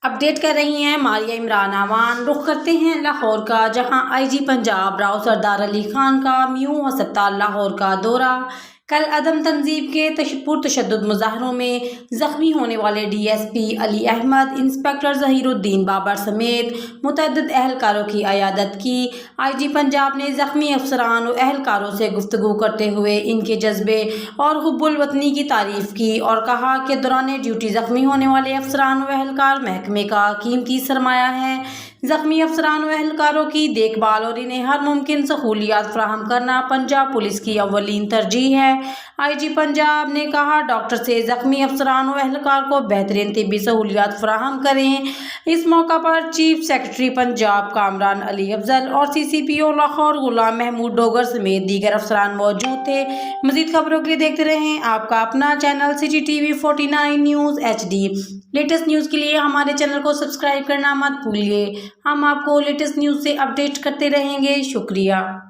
Update कर रही हैं मारिया इमरान आवान। रुख करते हैं लाहौर का, जहां आईजी पंजाब राव सरदार अली खान का म्यू अस्पताल लाहौर का दौरा। कल अदम तंजीब के पुरतशद्दुद मुजाहरों में जख्मी होने वाले DSP अली अहमद, इंस्पेक्टर ज़हीरुद्दीन बाबर समेत मुतअद्दिद अहलकारों की अयादत की। IG पंजाब ने जख्मी अफसरान और अहलकारों से गुफ्तगू करते हुए इनके जज्बे और हुब्बुल वतनी की तारीफ की और कहा कि दौरान ड्यूटी जख्मी होने वाले अफसरान और अहलकार महकमे का कीमती सरमाया है। जख्मी अफसरान और अहलकारों की देखभाल और इन्हें हर मुमकिन सहूलियात फराहम करना पंजाब पुलिस की अव्वलीन तरजीह है। IG पंजाब ने कहा, डॉक्टर से जख्मी अफसरान और अहलकार को बेहतरीन तिब्बी सहूलियात फराहम करें। इस मौका पर चीफ सेक्रेटरी पंजाब कामरान अली अफजल और CCPO लाहौर गुलाम महमूद डोगर समेत दीगर अफसरान मौजूद थे। मजीद खबरों के लिए देखते रहें आपका अपना channel CGTV 49 news HD। Latest news के लिए हमारे चैनल को सब्सक्राइब करना मत भूलिए। हम आपको लेटेस्ट न्यूज़ से अपडेट करते रहेंगे। शुक्रिया।